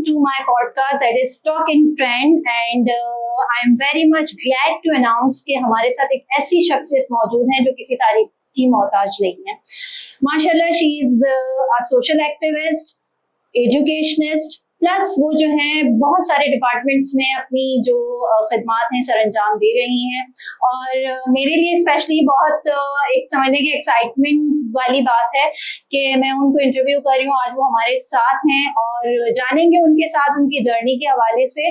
to my podcast that is Talk in Trend and I am very much glad to announce कि हमारे साथ एक ऐसी शख्सियत मौजूद है जो किसी तारीफ की मोहताज नहीं है। माशाल्लाह she is a social activist, educationist, plus वो जो है बहुत सारे डिपार्टमेंट्स में अपनी जो खिदमात हैं सर अंजाम दे रही हैं। और मेरे लिए स्पेशली बहुत एक समझने की एक्साइटमेंट वाली बात है कि मैं उनको इंटरव्यू कर रही हूँ। आज वो हमारे साथ हैं और जानेंगे उनके साथ उनकी जर्नी के हवाले से।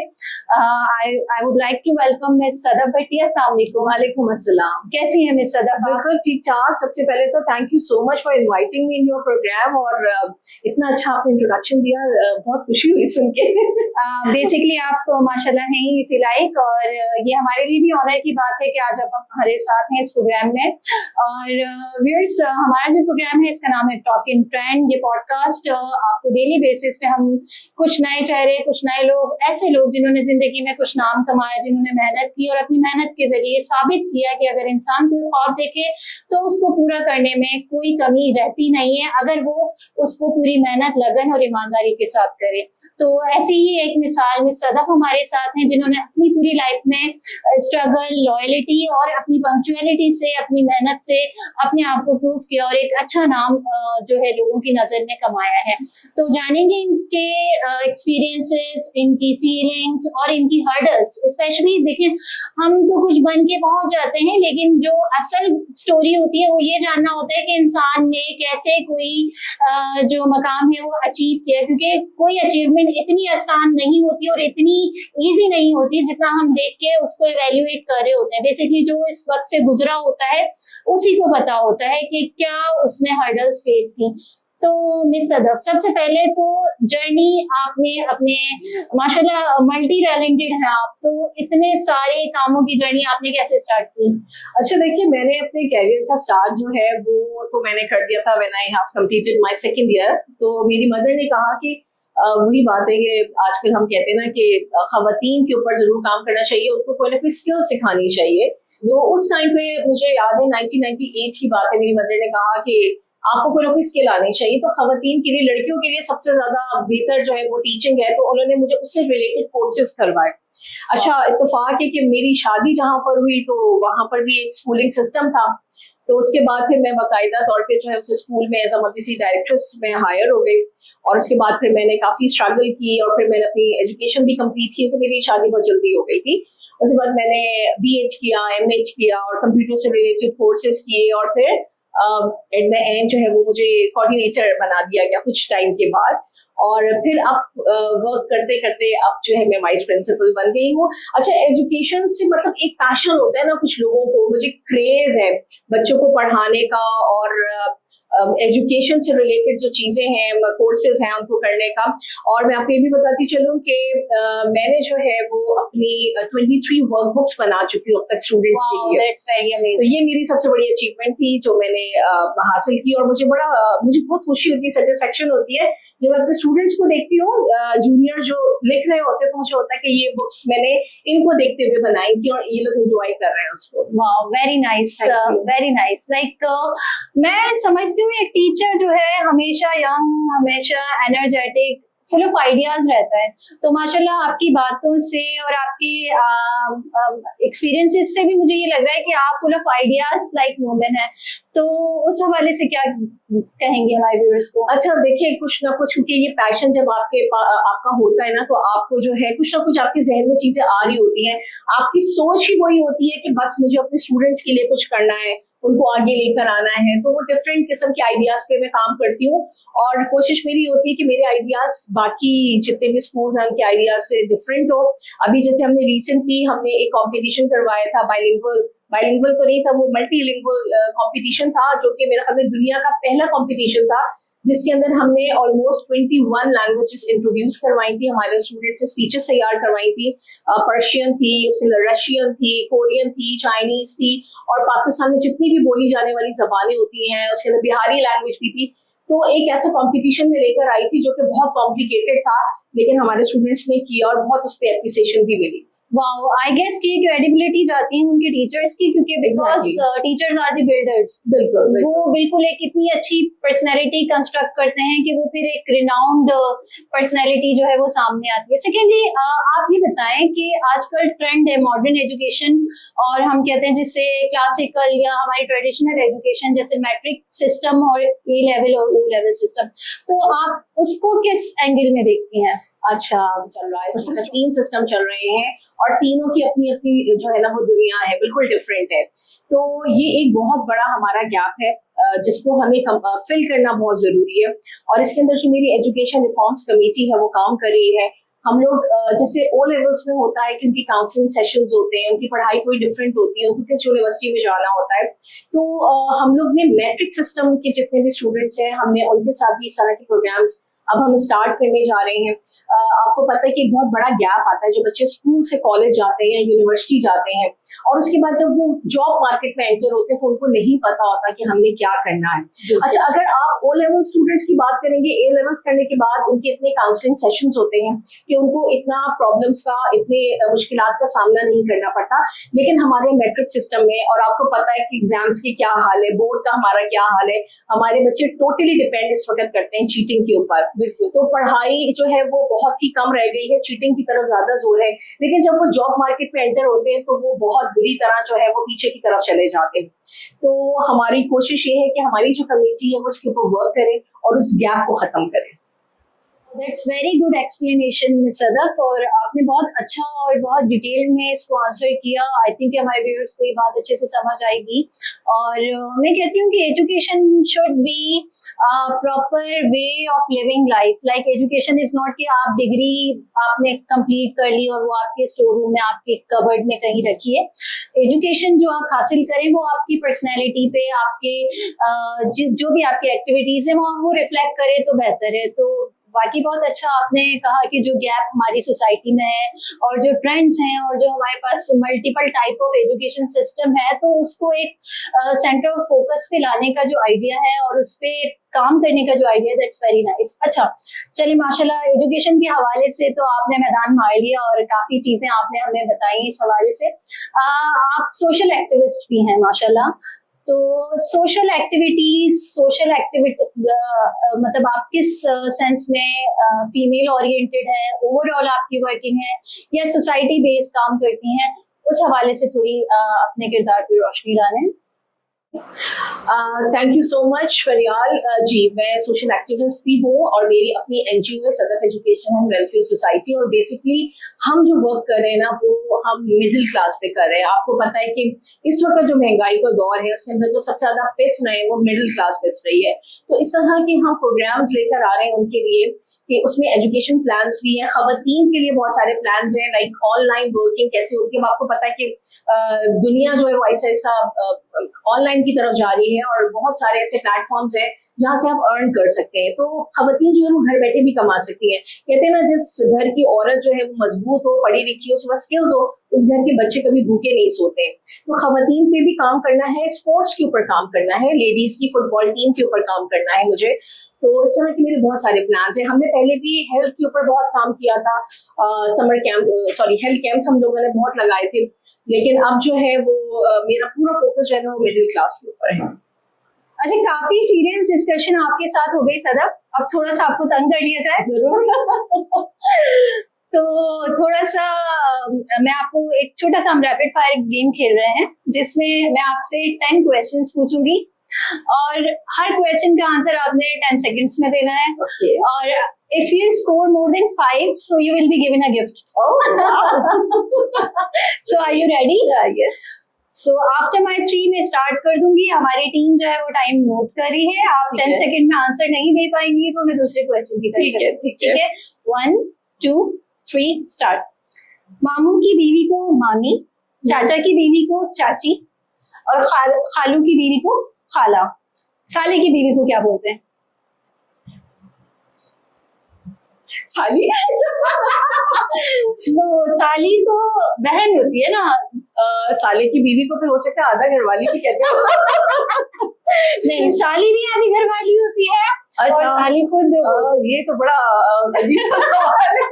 I would like to welcome miss Sadaf Bhattia. अस्सलाम वालेकुम। वालेकुम अस्सलाम। कैसी है मिस सदफ? बिल्कुल ठीक ठाक। सबसे पहले तो thank you so much for inviting me in your programme और इतना अच्छा आपने इंट्रोडक्शन दिया, बहुत खुशी हुई सुन के। बेसिकली आप माशाल्लाह हैं ही इसी लायक और ये हमारे लिए भी ऑनर की बात है कि आज आप हमारे साथ हैं इस प्रोग्राम में। और व्यूअर्स, हमारा जो प्रोग्राम है इसका नाम है टॉक इन ट्रेंड। ये पॉडकास्ट आपको डेली बेसिस पे हम कुछ नए चेहरे, कुछ नए लोग, ऐसे लोग जिन्होंने जिंदगी में कुछ नाम कमाया, जिन्होंने मेहनत की और अपनी मेहनत के जरिए साबित किया कि अगर इंसान कोई ख्वाब देखे तो उसको पूरा करने में कोई कमी रहती नहीं है अगर वो उसको पूरी मेहनत, लगन और ईमानदारी के साथ करे। तो ऐसी ही एक मिसाल में सदफ हमारे साथ हैं जिन्होंने अपनी पूरी लाइफ में स्ट्रगल, लॉयल्टी और अपनी पंक्चुअलिटी से, अपनी मेहनत से अपने आप को प्रूव किया और एक अच्छा नाम जो है लोगों की नजर में कमाया है। तो जानेंगे इनके एक्सपीरियंसेस, इनकी फीलिंग्स और इनकी हर्डल्स। स्पेशली देखें, हम तो कुछ बन के पहुंच जाते हैं लेकिन जो असल स्टोरी होती है वो ये जानना होता है कि इंसान ने कैसे कोई जो मकाम है वो अचीव किया, क्योंकि कोई अचीवमेंट इतनी आसान नहीं होती और इतनी इजी नहीं होती जितना हम देख के उसको इवेल्युएट कर रहे होते हैं। बेसिकली जो इस वक्त से गुजरा होता है उसी को पता होता है कि क्या उसने हर्डल्स फेस की। तो मिस सदफ, सबसे पहले तो जर्नी आपने अपने, माशाल्लाह मल्टी टैलेंटेड हैं आप, तो इतने सारे कामों की जर्नी आपने कैसे स्टार्ट की? अच्छा देखिए, मैंने अपने कैरियर का स्टार्ट जो है वो तो मैंने कर दिया था when I have completed my second year. तो मेरी मदर ने कहा कि वही बात है कि आजकल हम कहते हैं ना कि खवातीन के ऊपर जरूर काम करना चाहिए, उनको कोई ना कोई स्किल सिखानी चाहिए। तो उस टाइम पे मुझे याद है 1998 की बात है, मेरी मदर ने कहा कि आपको कोई ना कोई स्किल आनी चाहिए। तो खवातीन के लिए, लड़कियों के लिए सबसे ज्यादा बेहतर जो है वो टीचिंग है, तो उन्होंने मुझे उससे रिलेटेड कोर्सेज करवाए। अच्छा इत्तेफाक है कि मेरी शादी जहाँ पर हुई तो वहां पर भी एक स्कूलिंग सिस्टम था। तो उसके बाद फिर मैं बाकायदा तौर पे जो है उस स्कूल में एज अ मदरसी डायरेक्ट्रेस में हायर हो गई। और उसके बाद फिर मैंने काफी स्ट्रगल की और फिर मैंने अपनी एजुकेशन भी कंप्लीट की, तो मेरी शादी बहुत जल्दी हो गई थी। उसके बाद मैंने BH किया, MH किया और कंप्यूटर से रिलेटेड कोर्सेज किए और फिर एट द एंड जो है वो मुझे कोऑर्डिनेटर बना दिया गया कुछ टाइम के बाद। और फिर अब वर्क करते करते अब जो है मैं वाइस प्रिंसिपल बन गई हूँ। अच्छा, एजुकेशन से मतलब एक पैशन होता है ना कुछ लोगों को, मुझे क्रेज है बच्चों को पढ़ाने का और एजुकेशन से रिलेटेड जो चीजें हैं, कोर्सेज हैं उनको करने का। और मैं आपको ये भी बताती चलूँ कि मैंने जो है वो अपनी 23 वर्कबुक्स बना चुकी हूँ अब तक स्टूडेंट्स के लिए। तो ये मेरी सबसे बड़ी अचीवमेंट थी जो मैंने हासिल की और मुझे बहुत खुशी होती है, सेटिस्फेक्शन होती है जब मैं अपने स्टूडेंट्स को देखती हूँ, जूनियर्स जो लिख रहे होते हैं, तो मुझे होता है कि ये बुक्स मैंने इनको देखते हुए बनाई थी और ये लोग एंजॉय कर रहे हैं उसको। Wow, very nice, very nice. Like मैं समझती हूँ एक टीचर जो है हमेशा यंग, हमेशा एनर्जेटिक, फुल ऑफ आइडियाज रहता है। तो माशाल्लाह आपकी बातों से और आपकी एक्सपीरियंसेस से भी मुझे ये लग रहा है कि आप full of ideas like women है। तो उस हवाले से क्या कहेंगे हमारे व्यूअर्स को? अच्छा देखिए, कुछ ना कुछ, क्योंकि ये पैशन जब आपका होता है ना, तो आपको जो है कुछ ना कुछ आपके जहन में चीजें आ रही होती हैं। आपकी सोच ही वही होती है कि बस मुझे अपने स्टूडेंट्स के लिए कुछ करना है, उनको आगे लेकर आना है। तो वो डिफरेंट किस्म के आइडियाज पे मैं काम करती हूँ और कोशिश मेरी होती है कि मेरे आइडियाज बाकी जितने भी स्कूल्स हैं उनके आइडियाज से डिफरेंट हो। अभी जैसे हमने रिसेंटली एक कंपटीशन करवाया था, बाइलिंगुअल तो नहीं था, वो मल्टीलिंगुअल कंपटीशन था, जो कि मेरे ख्याल में दुनिया का पहला कंपटीशन था जिसके अंदर हमने ऑलमोस्ट 21 लैंग्वेजेस इंट्रोड्यूस करवाई थी। हमारे स्टूडेंट्स से स्पीचेस तैयार करवाई थी। पर्शियन थी, उसके अंदर रशियन थी, कोरियन थी, चाइनीज थी और पाकिस्तान में जितनी भी बोली जाने वाली जबानें होती हैं उसके अंदर बिहारी लैंग्वेज भी थी। तो एक ऐसा कंपटीशन में लेकर आई थी जो कि बहुत कॉम्प्लिकेटेड था, लेकिन हमारे स्टूडेंट्स ने किया और बहुत उस पर एप्रिसिएशन भी मिली। वाओ, आई गेस कि क्रेडिबिलिटी जाती है उनके टीचर्स की, क्योंकि because teachers are the builders. बिल्कुल, वो बिल्कुल एक इतनी अच्छी पर्सनैलिटी कंस्ट्रक्ट करते हैं कि वो फिर एक रिनाउंड पर्सनैलिटी जो है वो सामने आती है। सेकेंडली, आप ये बताएं कि आजकल ट्रेंड है मॉडर्न एजुकेशन, और हम कहते हैं जिससे क्लासिकल या हमारी ट्रेडिशनल एजुकेशन जैसे मैट्रिक सिस्टम और ए लेवल और ओ लेवल सिस्टम, तो आप उसको किस एंगल में देखती हैं? अच्छा, चल रहा है, 3 सिस्टम चल रहे हैं और तीनों की अपनी अपनी जो है ना वो दुनिया है, बिल्कुल डिफरेंट है। तो ये एक बहुत बड़ा हमारा गैप है जिसको हमें फिल करना बहुत जरूरी है। और इसके अंदर जो मेरी एजुकेशन रिफॉर्म्स कमेटी है वो काम कर रही है। हम लोग जैसे ओ लेवल्स में होता है कि उनकी काउंसलिंग सेशंस होते हैं, उनकी पढ़ाई थोड़ी डिफरेंट होती है, उनको किस यूनिवर्सिटी में जाना होता है। तो हम लोग ने मैट्रिक सिस्टम के जितने भी स्टूडेंट्स हैं, हमने उनके साथ भी इस तरह के प्रोग्राम्स अब हम स्टार्ट करने जा रहे हैं। आपको पता है कि एक बहुत बड़ा गैप आता है जब बच्चे स्कूल से कॉलेज जाते हैं, यूनिवर्सिटी जाते हैं, और उसके बाद जब वो जॉब मार्केट में एंटर होते हैं तो उनको नहीं पता होता कि हमने क्या करना है। अच्छा, अगर आप ओ लेवल स्टूडेंट्स की बात करेंगे, ए लेवल्स करने के बाद उनके इतने काउंसलिंग सेशंस होते हैं कि उनको इतना प्रॉब्लम्स का, इतने मुश्किलात का सामना नहीं करना पड़ता। लेकिन हमारे मैट्रिक सिस्टम में, और आपको पता है कि एग्जाम्स की क्या हाल है, बोर्ड का हमारा क्या हाल है, हमारे बच्चे टोटली डिपेंड इस वक्त करते हैं चीटिंग के ऊपर। बिल्कुल, तो पढ़ाई जो है वो बहुत ही कम रह गई है, चीटिंग की तरफ ज्यादा जोर है। लेकिन जब वो जॉब मार्केट में एंटर होते हैं तो वो बहुत बुरी तरह जो है वो पीछे की तरफ चले जाते हैं। तो हमारी कोशिश ये है कि हमारी जो कमेटी है वो उसके ऊपर वर्क करे और उस गैप को खत्म करे। That's very good explanation miss Sadaf, और आपने बहुत अच्छा और बहुत डिटेल में इसको आंसर किया। आई थिंक हमारे व्यूअर्स को ये बात अच्छे से समझ आएगी। और मैं कहती हूँ कि education should be proper way of living life. Like education is not कि आप डिग्री आपने कंप्लीट कर ली और वो आपके स्टोर रूम में, आपके कबर्ड में कहीं रखी है। एजुकेशन जो आप हासिल करें वो आपकी पर्सनैलिटी पे, आपके जो भी आपकी एक्टिविटीज है वो रिफ्लेक्ट करे तो बेहतर है। तो बाकी बहुत अच्छा आपने कहा कि जो गैप हमारी सोसाइटी में है और जो ट्रेंड्स हैं और जो हमारे पास multiple type of education system है, तो उसको एक सेंटर ऑफ फोकस पे लाने का जो आइडिया है और उस पे काम करने का जो आइडिया, दैट्स वेरी नाइस। अच्छा, चलिए, माशाल्लाह एजुकेशन के हवाले से तो आपने मैदान मार लिया और काफी चीजें आपने हमें बताई इस हवाले से। आप सोशल एक्टिविस्ट भी हैं माशाल्लाह। तो सोशल एक्टिविटीज, मतलब आप किस सेंस में फीमेल ओरिएंटेड है, ओवरऑल आपकी वर्किंग है या सोसाइटी बेस्ड काम करती हैं, उस हवाले से थोड़ी अपने किरदार पर रोशनी डालें। Thank you so much Fariyal ji. मैं सोशल एक्टिविस्ट भी हूँ और मेरी अपनी एनजीओ है Sadaf education and welfare society, और बेसिकली हम जो वर्क कर रहे हैं ना वो हम मिडिल क्लास पे कर रहे हैं। आपको पता है कि इस वक्त जो महंगाई का दौर है उसके अंदर जो सबसे ज्यादा पिस रहे हैं वो मिडिल क्लास पिस रही है। तो इस तरह के हम प्रोग्राम्स लेकर आ रहे हैं उनके लिए कि उसमें एजुकेशन प्लान्स भी हैं, खवातीन के लिए बहुत सारे प्लान्स हैं, लाइक ऑनलाइन वर्किंग कैसे होती है। आपको पता है कि दुनिया जो है वो ऐसा ऑनलाइन की तरफ जा रही है और बहुत सारे ऐसे प्लेटफॉर्म्स हैं जहाँ से आप अर्न कर सकते हैं। तो खवातीन जो है वो घर बैठे भी कमा सकती हैं। कहते हैं ना, जिस घर की औरत जो है वो मजबूत हो, पढ़ी लिखी हो, उसके पास स्किल्स हो, उस घर के बच्चे कभी भूखे नहीं सोते। तो खवातीन पे भी काम करना है, स्पोर्ट्स के ऊपर काम करना है, लेडीज की फुटबॉल टीम के ऊपर काम करना है मुझे। तो इस तरह के मेरे बहुत सारे प्लान्स हैं। हमने पहले भी हेल्थ के ऊपर बहुत काम किया था, समर कैंप, हेल्थ कैंप्स हम लोगों ने बहुत लगाए थे। लेकिन अब जो है वो मेरा पूरा फोकस जो है वो मिडिल क्लास के ऊपर है। अच्छा, काफी सीरियस डिस्कशन आपके साथ हो गई सदफ, अब थोड़ा सा आपको तंग कर लिया जाए। जरूर। तो थोड़ा सा मैं आपको एक छोटा सा हम रैपिड फायर गेम खेल रहे हैं जिसमें मैं आपसे 10 क्वेश्चंस पूछूंगी और हर क्वेश्चन का आंसर आपने 10 सेकंड्स में देना है। Okay. और if you score more than 5, so you will be given a gift. Oh, wow. So are you ready? Yes. So after my 3 मैं स्टार्ट कर दूंगी। हमारी टीम जो है वो टाइम नोट कर रही है। आप 10 सेकंड में आंसर नहीं दे पाएंगी तो मैं दूसरे क्वेश्चन की ठीक है। 1 2 3 स्टार्ट। मामू की बीवी को मामी, चाचा की बीवी को चाची और खालू की बीवी को खाला। साले की बीवी को क्या बोलते हैं? साली। नो, साली तो बहन होती है ना। साले की बीवी को फिर हो सकता है आधा घरवाली भी कहते हैं। नहीं, साली भी आधी घर वाली होती है और अच्छा साली खुद ये तो बड़ा अजीब सा सवाल है।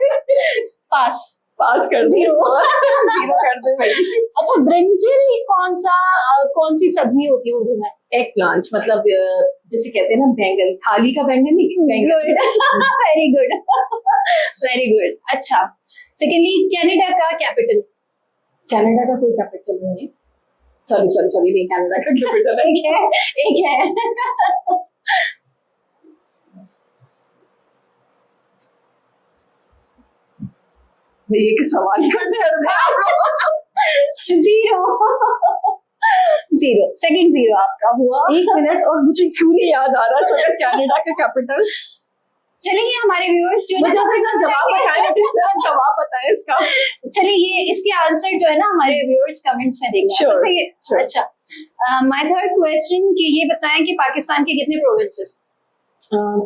पास। पास कर दे 0 जीरो कर दे भाई। अच्छा, ब्रिंजल कौन सी सब्जी होती है उर्दू में? एग प्लांट, मतलब जिसे कहते हैं ना बैंगन, थाली का बैंगन नहीं, बैंगन। Very good, very good. अच्छा, सेकेंडली, कनाडा का कैपिटल? कनाडा का कोई कैपिटल नहीं है। सॉरी नहीं, कनाडा का कैपिटल है। एक है। ये एक सवाल करने जीरो, जीरो, सेकंड जीरो आपका हुआ। 1 मिनट, और मुझे क्यों नहीं याद आ रहा सर कनाडा का कैपिटल। चलिए, हमारे व्यूअर्स जो मुझे जवाब बताएं, मुझे जवाब बताएं इसका। चलिए, ये इसके आंसर जो है ना हमारे व्यूअर्स कमेंट्स में देंगे। Sure, सही है? sure. अच्छा, माय थर्ड क्वेश्चन कि ये बताएं कि पाकिस्तान के कितने प्रोविंसेस?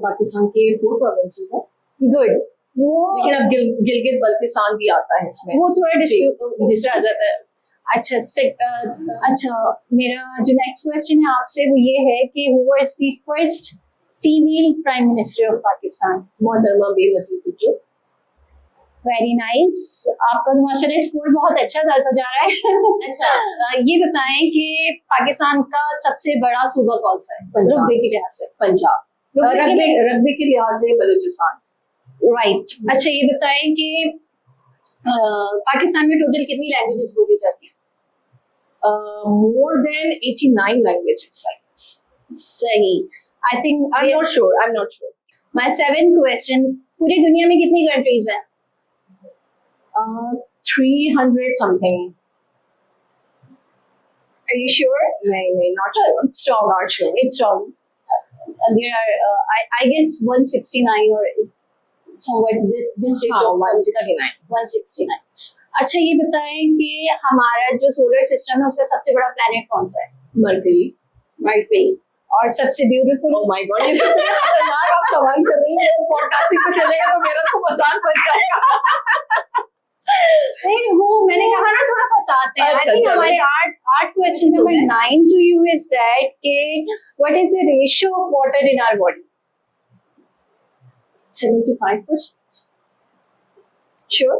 पाकिस्तान के 4 प्रोविंसेस है, गुड। वो लेकिन अब गिलगित बल्तिस्तान भी आता है इसमें। वो थोड़ा डिस्प्यूट आ जाता है। अच्छा, अच्छा, मेरा जो नेक्स्ट क्वेश्चन है आपसे वो ये है कि who was the first female prime minister of Pakistan? मोहतरमा बेनजीर भुट्टो। Very nice. आपका तो माशाल्लाह स्कोर बहुत अच्छा जा रहा है। अच्छा, ये बताएं कि पाकिस्तान का सबसे बड़ा सूबा कौन सा है रकबे के लिहाज से? पंजाब। रकबे के लिहाज से बलूचिस्तान। राइट। अच्छा, ये बताएं कि पाकिस्तान में टोटल कितनी लैंग्वेजेस बोली जाती है? More than 89 languages, I guess. सही। I think I'm not sure. My seventh question, पूरी दुनिया में कितनी कंट्रीज हैं? 300 something. Are you sure? नहीं, not sure. It's wrong. Not sure. It's wrong. There are, I guess 169 or somewhat this ratio. 169. 169. अच्छा, ये बताएं कि हमारा जो सोलर सिस्टम है उसका सबसे बड़ा प्लेनेट कौन सा है? मरकरी। मरकरी। और सबसे ब्यूटीफुल? Oh my God, ये तो खतरनाक आप सवाल कर रही हैं। पॉडकास्टिंग पे चलेगा तो मेरा तो मजाक बन जाएगा। नहीं, वो मैंने कहा ना थोड़ा फंसाते हैं। अच्छा, I think चलो। हमारे 8 क्वेश्चन हो गए। 9 to you is that के what is the ratio of water in our body? 75%. Sure?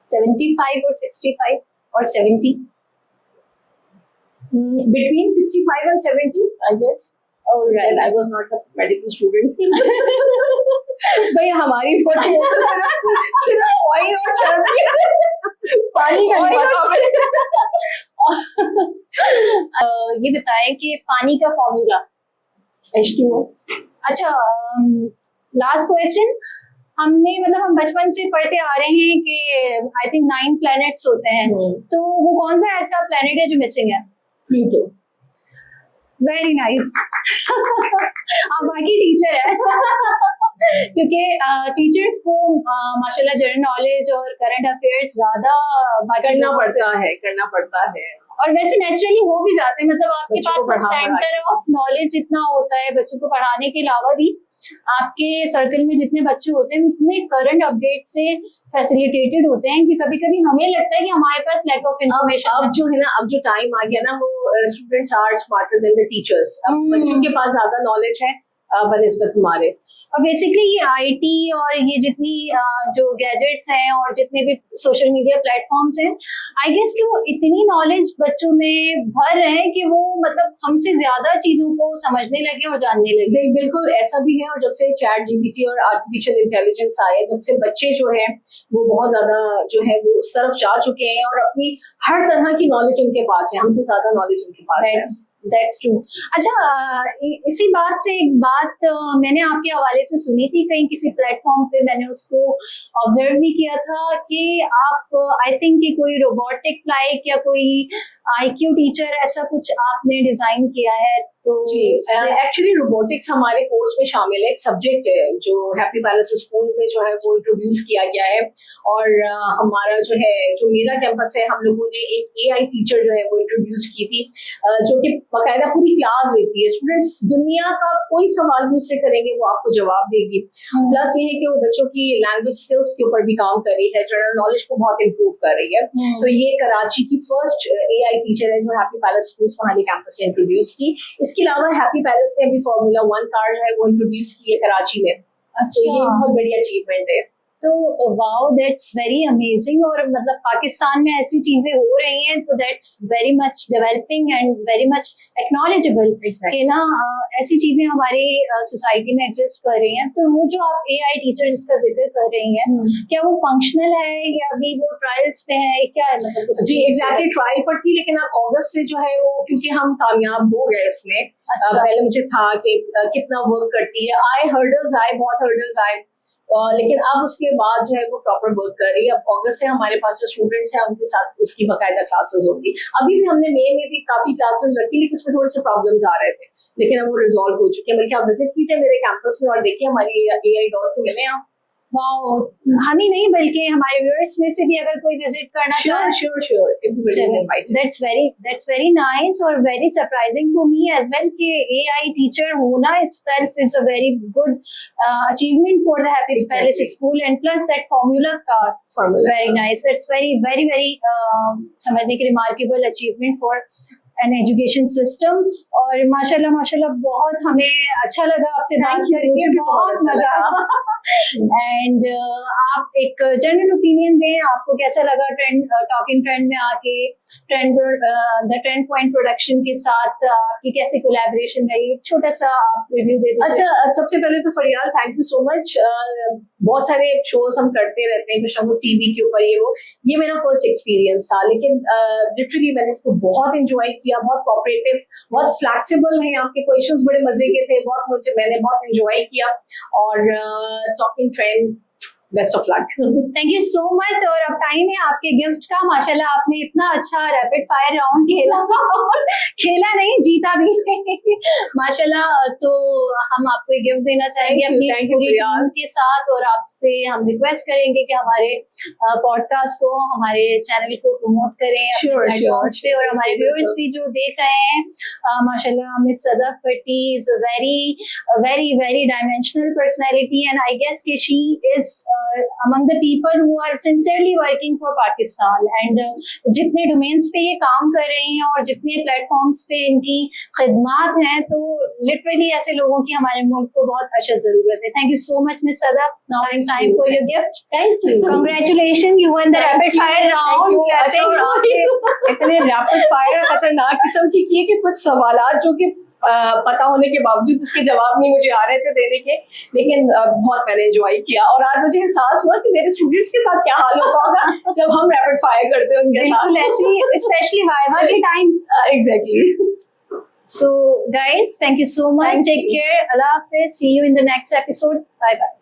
75 or 65 or 70? Between 65 and 70, I guess. Oh, right. And I was not a medical student. भाई हमारी photo सिर्फ oil और चर्बी, पानी का नहीं पता। ये बताएं कि पानी का फॉर्मूला? H2O। अच्छा, लास्ट क्वेश्चन। हमने मतलब हम बचपन से पढ़ते आ रहे हैं कि आई थिंक 9 प्लैनेट्स होते हैं, तो वो कौन सा ऐसा प्लैनेट है जो मिसिंग है? प्लूटो। Very nice. आप बाकी टीचर है। क्योंकि टीचर्स को माशाल्लाह जनरल नॉलेज और करंट अफेयर्स ज्यादा करना पड़ता है और वैसे नेचुरली हो भी जाते हैं। मतलब आपके बच्चों को पास पढ़ा सेंटर ऑफ नॉलेज इतना होता है बच्चों को पढ़ाने के अलावा भी आपके सर्कल में जितने बच्चे होते हैं उतने करंट अपडेट से फैसिलिटेटेड होते हैं कि कभी कभी हमें लगता है कि हमारे पास लैक ऑफ इन्फॉर्मेशन। अब जो है ना, अब जो टाइम आ गया ना, वो students are smarter than the teachers. अब बच्चों के पास ज्यादा नॉलेज है बनिस्बत हमारे। और बेसिकली ये आईटी और ये जितनी जो गैजेट्स हैं और जितने भी सोशल मीडिया प्लेटफॉर्म्स हैं, आई गेस कि वो इतनी नॉलेज बच्चों में भर रहे हैं कि वो मतलब हमसे ज्यादा चीजों को समझने लगे और जानने लगे। बिल्कुल ऐसा भी है। और जब से चैट जीपीटी और आर्टिफिशियल इंटेलिजेंस आए, जब से बच्चे जो है वो बहुत ज्यादा जो है वो उस तरफ जा चुके हैं और अपनी हर तरह की नॉलेज उनके पास है, हमसे ज्यादा नॉलेज उनके पास है। That's true. अच्छा, इसी बात से एक बात मैंने आपके हवाले से सुनी थी कहीं किसी प्लेटफॉर्म पे, मैंने उसको ऑब्जर्व भी किया था कि आप आई थिंक कि कोई रोबोटिक लाइक या कोई आईक्यू टीचर ऐसा कुछ आपने डिजाइन किया है, तो एक्चुअली रोबोटिक्स हमारे कोर्स में शामिल है, एक सब्जेक्ट है जो हैप्पी पैलेस स्कूल में जो है वो इंट्रोड्यूस किया गया है। और हमारा जो है, जो मेरा कैंपस है, हम लोगों ने एक एआई टीचर जो है वो इंट्रोड्यूस की थी, जो कि बाकायदा पूरी क्लास देती है। स्टूडेंट्स दुनिया का कोई सवाल भी उससे करेंगे वो आपको जवाब देगी। प्लस ये है कि वो बच्चों की लैंग्वेज स्किल्स के ऊपर भी काम कर रही है, जनरल नॉलेज को बहुत इम्प्रूव कर रही है। तो ये कराची की फर्स्ट एआई टीचर है जो हैप्पी पैलेस स्कूल्स वहां कैंपस ने इंट्रोड्यूस की। इसके अलावा हैप्पी पैलेस ने अभी Formula 1 कार जो है वो इंट्रोड्यूस की है कराची में। अच्छा, तो ये बहुत बड़ी अचीवमेंट है। तो वाओ, दैट्स वेरी अमेजिंग। और मतलब पाकिस्तान में ऐसी चीजें हो रही हैं तो that's very much developing and very much acknowledgeable कि ना ऐसी चीजें हमारी सोसाइटी में एग्जिस्ट कर रही हैं। तो वो जो आप एआई टीचर जिसका जिक्र कर रही हैं, क्या वो फंक्शनल है या अभी वो ट्रायल्स पे है, क्या है मतलब? जी एग्जैक्टली ट्रायल पर थी, लेकिन अब अगस्त से जो है वो, क्योंकि हम कामयाब हो गए इसमें। पहले मुझे था कि कितना वर्क करती है, बहुत हर्डल्स आए, लेकिन अब उसके बाद जो है वो प्रॉपर वर्क कर रही है। अब अगस्त से हमारे पास जो स्टूडेंट्स हैं उनके साथ उसकी बाकायदा क्लासेस होंगी। अभी भी हमने मई में भी काफी क्लासेस रखी, लेकिन उसमें थोड़े से प्रॉब्लम्स आ रहे थे, लेकिन अब वो रिजॉल्व हो चुके हैं। बल्कि आप विजिट कीजिए मेरे कैंपस में और देखिए हमारी एआई डॉल से मिले आप। वाओ, हम ही नहीं बल्कि हमारे व्यूअर्स में से भी अगर कोई विजिट करना चाहे, श्योर दैट्स वेरी नाइस और very surprising for me as well कि एआई टीचर होना itself is a very good achievement for the Happy Palace School, and plus that formula car, very nice. That's very समझने की remarkable achievement for an education system। और माशाल्लाह बहुत हमें अच्छा लगा आपसे बात करके, बहुत मजा आया। एंड आप एक जनरल ओपिनियन दें, आपको कैसा लगा टॉकिंग ट्रेंड में आके, द ट्रेंड पॉइंट प्रोडक्शन के साथ आपकी कैसे कोलैबोरेशन रही? छोटा सा आप रिव्यू दे दीजिए। अच्छा, सबसे पहले तो फरियाल थैंक यू सो मच। बहुत सारे शोज हम करते रहते हैं, कुछ हम टीवी के ऊपर ये मेरा फर्स्ट एक्सपीरियंस था, लेकिन लिटरली मैंने इसको बहुत एंजॉय किया। बहुत कोऑपरेटिव, बहुत फ्लेक्सिबल है, आपके क्वेश्चंस बड़े मजे के थे, मैंने बहुत एंजॉय किया। और talking trend, best of luck. Thank you so much. और अब टाइम है आपके गिफ्ट का। माशाल्लाह आपने इतना अच्छा रैपिड फायर राउंड खेला नहीं, जीता भी माशाल्लाह। तो हम आपको गिफ्ट देना चाहेंगे अपनी पूरी टीम के साथ, और आपसे हम रिक्वेस्ट करेंगे कि हमारे पॉडकास्ट को, हमारे चैनल को प्रमोट करें पे, और हमारे व्यूअर्स भी जो देख रहे हैं। माशाल्लाह miss Sadaf Bhatti is a very dimensional personality, and I guess कि she is among the people who are sincerely working for Pakistan, and जितने डोमेन्स पे ये काम कर रही हैं और जितने प्लेटफॉर्म्स पे इनकी खिदमात हैं, तो लिटरली ऐसे लोगों की हमारे मुल्क को बहुत अशद जरूरत है। Thank you so much miss Sadaf. Now it's time for your gift. Thank you, congratulation, you won the rapid fire round. इतने रैपिड फायर खतरनाक किस्म की किए कि कुछ सवालात जो कि पता होने के बावजूद उसके जवाब नहीं मुझे आ रहे थे देने के, लेकिन बहुत मैंने एंजॉय किया। और आज मुझे एहसास हुआ कि मेरे स्टूडेंट्स के साथ क्या हाल होता होगा जब हम रैपिड फायर करते हैं उनके साथ, ऐसे स्पेशली वाइवा के time. Exactly. So guys, thank you so much. Take care. Allah Hafiz. See you in the next episode. Bye bye.